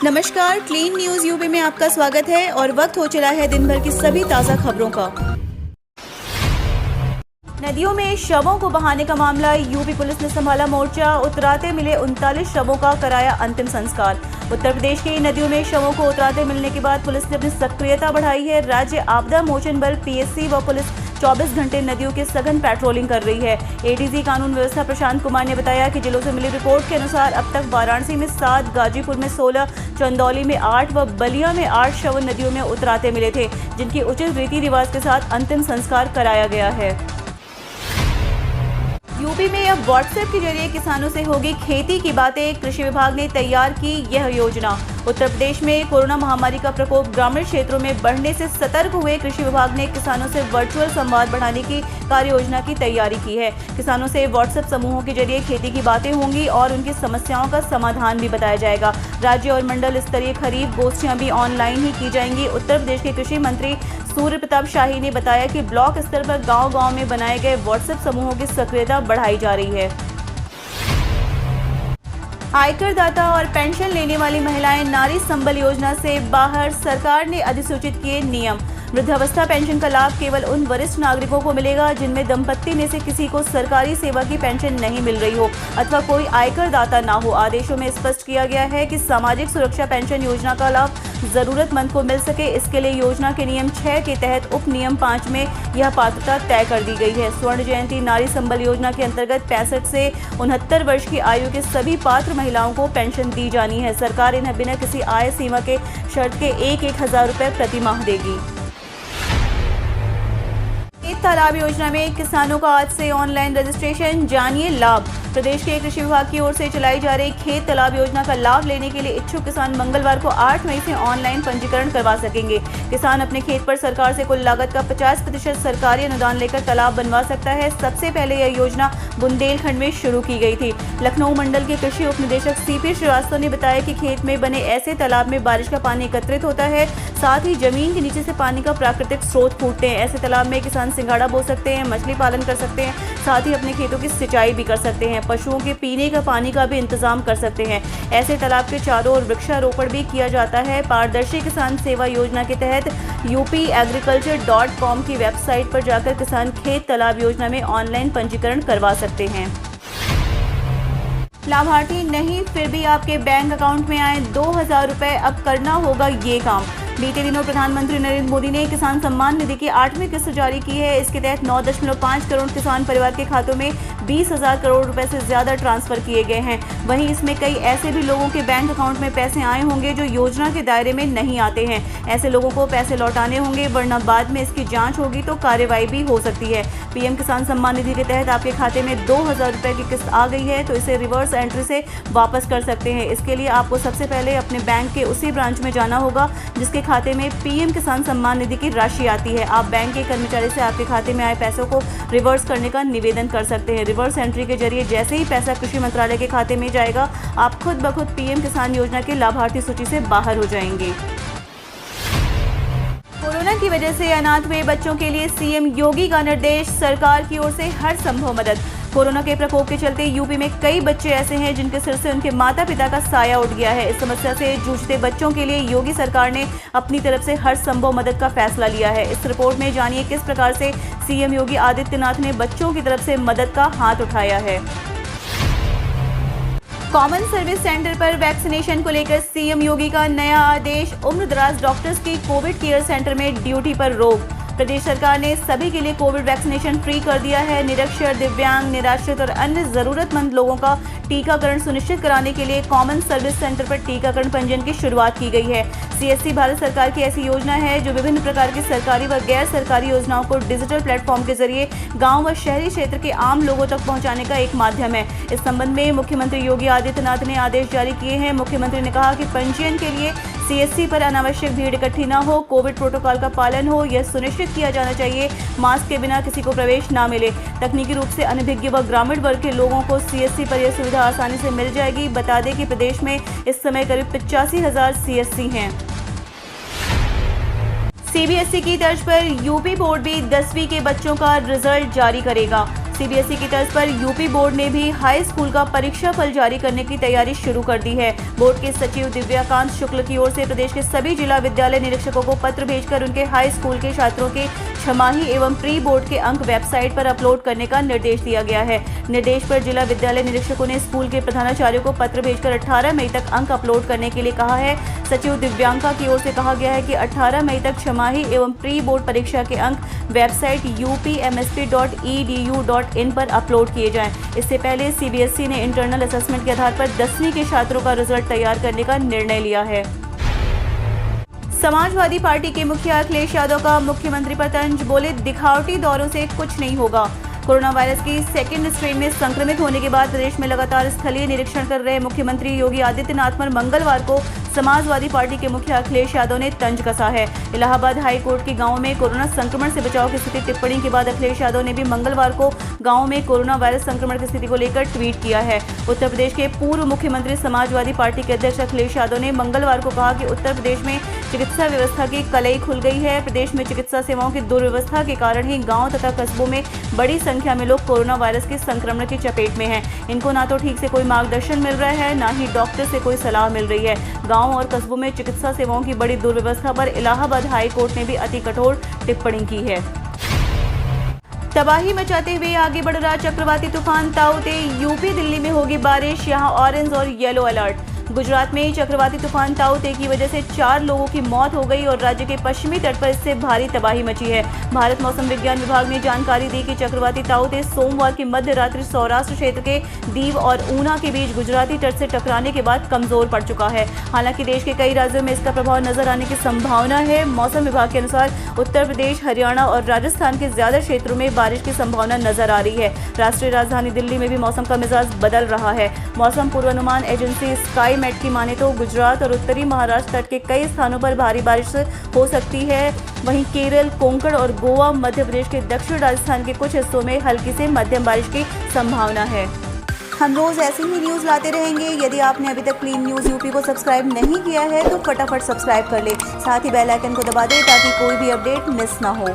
नमस्कार, clean news UP में आपका स्वागत है और वक्त हो चला है दिन भर की सभी ताज़ा खबरों का। नदियों में शवों को बहाने का मामला, यूपी पुलिस ने संभाला मोर्चा। उतराते मिले 39 शवों का कराया अंतिम संस्कार। उत्तर प्रदेश की नदियों में शवों को उतराते मिलने के बाद पुलिस ने अपनी सक्रियता बढ़ाई है। राज्य आपदा मोचन बल पीएससी व पुलिस 24 घंटे नदियों के सघन पेट्रोलिंग कर रही है। एडीजी कानून व्यवस्था प्रशांत कुमार ने बताया कि जिलों से मिली रिपोर्ट के अनुसार अब तक वाराणसी में 7, गाजीपुर में 16, चंदौली में 8 व बलिया में 8 शव नदियों में उतराते मिले थे, जिनकी उचित रीति रिवाज के साथ अंतिम संस्कार कराया गया है। यूपी में अब व्हाट्सएप के जरिए किसानों से होगी खेती की बातें, कृषि विभाग ने तैयार की यह योजना। उत्तर प्रदेश में कोरोना महामारी का प्रकोप ग्रामीण क्षेत्रों में बढ़ने से सतर्क हुए कृषि विभाग ने किसानों से वर्चुअल संवाद बढ़ाने की कार्य योजना की तैयारी की है। किसानों से व्हाट्सएप समूहों के जरिए खेती की बातें होंगी और उनकी समस्याओं का समाधान भी बताया जाएगा। राज्य और मंडल स्तरीय खरीफ गोष्ठियां भी ऑनलाइन ही की जाएंगी। उत्तर प्रदेश के कृषि मंत्री सूर्य प्रताप शाही ने बताया कि ब्लॉक स्तर पर गांव-गांव में बनाए गए व्हाट्सएप समूहों की सक्रियता बढ़ाई जा रही है। आयकर दाता और पेंशन लेने वाली महिलाएं नारी संबल योजना से बाहर, सरकार ने अधिसूचित किए नियम। वृद्धावस्था पेंशन का लाभ केवल उन वरिष्ठ नागरिकों को मिलेगा जिनमें दंपत्ति में से किसी को सरकारी सेवा की पेंशन नहीं मिल रही हो अथवा कोई आयकर दाता ना हो। आदेशों में स्पष्ट किया गया है कि सामाजिक सुरक्षा पेंशन योजना का लाभ जरूरतमंद को मिल सके, इसके लिए योजना के नियम 6 के तहत उप नियम 5 में यह पात्रता तय कर दी गई है। स्वर्ण जयंती नारी संबल योजना के अंतर्गत 65 से 69 वर्ष की आयु के सभी पात्र महिलाओं को पेंशन दी जानी है। सरकार इन्हें बिना किसी आय सीमा के शर्त के 1,000 रुपए प्रति माह देगी। तालाब योजना में किसानों का आज से ऑनलाइन रजिस्ट्रेशन, जानिए लाभ। प्रदेश के कृषि विभाग की ओर से चलाई जा रही खेत तालाब योजना का लाभ लेने के लिए इच्छुक किसान मंगलवार को 8 मई से ऑनलाइन पंजीकरण करवा सकेंगे। किसान अपने खेत पर सरकार से कुल लागत का 50% सरकारी अनुदान लेकर तालाब बनवा सकता है। सबसे पहले यह योजना बुंदेलखंड में शुरू की गई थी। लखनऊ मंडल के कृषि उप निदेशक सीपी श्रीवास्तव ने बताया कि खेत में बने ऐसे तालाब में बारिश का पानी एकत्रित होता है, साथ ही जमीन के नीचे से पानी का प्राकृतिक स्रोत फूटते हैं। ऐसे तालाब में किसान सिंघाड़ा बो सकते हैं, मछली पालन कर सकते हैं, साथ ही अपने खेतों की सिंचाई भी कर सकते हैं। पशुओं के पीने का पानी का भी इंतजाम कर सकते हैं। ऐसे तालाब के चारों ओर वृक्षारोपण भी किया जाता है। पारदर्शी किसान सेवा योजना के तहत upagriculture.com की वेबसाइट पर जाकर किसान खेत तालाब योजना में ऑनलाइन पंजीकरण करवा सकते हैं। लाभार्थी नहीं फिर भी आपके बैंक अकाउंट में आए 2,000 रुपए, अब करना होगा ये काम। बीते दिनों प्रधानमंत्री नरेंद्र मोदी ने किसान सम्मान निधि की 8वीं किस्त जारी की है। इसके तहत 9.5 करोड़ किसान परिवार के खातों में 20,000 करोड़ रुपए से ज्यादा ट्रांसफर किए गए हैं। वहीं इसमें कई ऐसे भी लोगों के बैंक अकाउंट में पैसे आए होंगे जो योजना के दायरे में नहीं आते हैं। ऐसे लोगों को पैसे लौटाने होंगे, वरना बाद में इसकी जांच होगी तो कार्रवाई भी हो सकती है। पीएम किसान सम्मान निधि के तहत आपके खाते में 2,000 रुपए की किस्त आ गई है तो इसे रिवर्स एंट्री से वापस कर सकते हैं। इसके लिए आपको सबसे पहले अपने बैंक के उसी ब्रांच में जाना होगा जिसके खाते में पीएम किसान सम्मान निधि की राशि आती है। आप बैंक के कर्मचारी से आपके खाते में आए पैसों को रिवर्स करने का निवेदन कर सकते हैं। रिवर्स एंट्री के जरिए जैसे ही पैसा कृषि मंत्रालय के खाते में जाएगा, आप खुद ब खुद पीएम किसान योजना के लाभार्थी सूची से बाहर हो जाएंगे। कोरोना की वजह से अनाथ हुए बच्चों के लिए सीएम योगी का निर्देश, सरकार की ओर से हर संभव मदद। कोरोना के प्रकोप के चलते यूपी में कई बच्चे ऐसे हैं जिनके सिर से उनके माता पिता का साया उठ गया है। इस समस्या से जूझते बच्चों के लिए योगी सरकार ने अपनी तरफ से हर संभव मदद का फैसला लिया है। इस रिपोर्ट में जानिए किस प्रकार से सीएम योगी आदित्यनाथ ने बच्चों की तरफ से मदद का हाथ उठाया है। कॉमन सर्विस सेंटर पर वैक्सीनेशन को लेकर सीएम योगी का नया आदेश, उम्रदराज डॉक्टर्स की कोविड केयर सेंटर में ड्यूटी पर रोक। प्रदेश सरकार ने सभी के लिए कोविड वैक्सीनेशन फ्री कर दिया है। निरक्षर, दिव्यांग, निराश्रित और अन्य जरूरतमंद लोगों का टीकाकरण सुनिश्चित कराने के लिए कॉमन सर्विस सेंटर पर टीकाकरण पंजीयन की शुरुआत की गई है। सीएससी भारत सरकार की ऐसी योजना है जो विभिन्न प्रकार की सरकारी व गैर सरकारी योजनाओं को डिजिटल प्लेटफॉर्म के जरिए गांव व शहरी क्षेत्र के आम लोगों तक पहुंचाने का एक माध्यम है। इस संबंध में मुख्यमंत्री योगी आदित्यनाथ ने आदेश जारी किए हैं। मुख्यमंत्री ने कहा कि पंजीयन के लिए सीएससी पर अनावश्यक भीड़ इकट्ठी न हो, कोविड प्रोटोकॉल का पालन हो, यह सुनिश्चित किया जाना चाहिए, मास्क के बिना किसी को प्रवेश न मिले। तकनीकी रूप से अनभिज्ञ व ग्रामीण वर्ग के लोगों को सीएससी पर यह सुविधा आसानी से मिल जाएगी। बता दें कि प्रदेश में इस समय करीब 85,000 सीएससी हैं। सीबीएसई की तर्ज पर यूपी बोर्ड भी 10वीं के बच्चों का रिजल्ट जारी करेगा। सीबीएसई की तर्ज पर यूपी बोर्ड ने भी हाई स्कूल का परीक्षा फल जारी करने की तैयारी शुरू कर दी है। बोर्ड के सचिव दिव्याकांत शुक्ल की ओर से प्रदेश के सभी जिला विद्यालय निरीक्षकों को पत्र भेजकर उनके हाई स्कूल के छात्रों के छमाही एवं प्री बोर्ड के अंक वेबसाइट पर अपलोड करने का निर्देश दिया गया है। निर्देश पर जिला विद्यालय निरीक्षकों ने स्कूल के प्रधानाचार्यों को पत्र भेजकर 18 मई तक अंक अपलोड करने के लिए कहा है। सचिव दिव्यांका की ओर से कहा गया है कि 18 मई तक छमाही एवं प्री बोर्ड परीक्षा के अंक वेबसाइट upmsp.edu.in पर अपलोड किए जाएं। इससे पहले सीबीएसई ने इंटरनल असेसमेंट के आधार पर 10वीं के छात्रों का रिजल्ट तैयार करने का निर्णय लिया है। समाजवादी पार्टी के मुखिया अखिलेश यादव का मुख्यमंत्री पर तंज, बोले दिखावटी दौरों से कुछ नहीं होगा। कोरोना वायरस की सेकेंड स्ट्रेन में संक्रमित होने के बाद प्रदेश में लगातार स्थलीय निरीक्षण कर रहे मुख्यमंत्री योगी आदित्यनाथ पर मंगलवार को समाजवादी पार्टी के मुखिया अखिलेश यादव ने तंज कसा है। इलाहाबाद हाई कोर्ट के गांव में कोरोना संक्रमण से बचाव की स्थिति टिप्पणी के बाद अखिलेश यादव ने भी मंगलवार को गांव में कोरोना वायरस संक्रमण की स्थिति को लेकर ट्वीट किया है। उत्तर प्रदेश के पूर्व मुख्यमंत्री समाजवादी पार्टी के अध्यक्ष अखिलेश यादव ने मंगलवार को कहा कि उत्तर प्रदेश में चिकित्सा व्यवस्था की कलई खुल गई है। प्रदेश में चिकित्सा सेवाओं की दुर्व्यवस्था के कारण ही गाँव तथा कस्बों में बड़ी संख्या में लोग कोरोना वायरस के संक्रमण की चपेट में हैं। इनको ना तो ठीक से कोई मार्गदर्शन मिल रहा है, ना ही डॉक्टर से कोई सलाह मिल रही है। गांव और कस्बों में चिकित्सा सेवाओं की बड़ी दुर्व्यवस्था पर इलाहाबाद हाई कोर्ट ने भी अति कठोर टिप्पणी की है। तबाही मचाते हुए आगे बढ़ रहा चक्रवाती तूफान ताऊते, यूपी दिल्ली में होगी बारिश, यहां ऑरेंज और येलो अलर्ट। गुजरात में चक्रवाती तूफान ताऊते की वजह से 4 लोगों की मौत हो गई और राज्य के पश्चिमी तट पर इससे भारी तबाही मची है। भारत मौसम विज्ञान विभाग ने जानकारी दी कि चक्रवाती ताऊते सोमवार की मध्य रात्रि सौराष्ट्र क्षेत्र के दीव और ऊना के बीच गुजराती तट से टकराने के बाद कमजोर पड़ चुका है। हालांकि देश के कई राज्यों में इसका प्रभाव नजर आने की संभावना है। मौसम विभाग के अनुसार उत्तर प्रदेश, हरियाणा और राजस्थान के ज्यादा क्षेत्रों में बारिश की संभावना नजर आ रही है। राष्ट्रीय राजधानी दिल्ली में भी मौसम का मिजाज बदल रहा है। मौसम पूर्वानुमान एजेंसी स्काई मेट की माने तो गुजरात और उत्तरी महाराष्ट्र तट के कई स्थानों पर भारी बारिश हो सकती है। वहीं केरल, कोंकण और गोवा, मध्य प्रदेश के दक्षिण राजस्थान के कुछ हिस्सों में हल्की से मध्यम बारिश की संभावना है। हम रोज ऐसी ही न्यूज लाते रहेंगे। यदि आपने अभी तक क्लीन न्यूज यूपी को सब्सक्राइब नहीं किया है तो फटाफट सब्सक्राइब कर ले, साथ ही बेल आइकन को दबा दें ताकि कोई भी अपडेट मिस ना हो।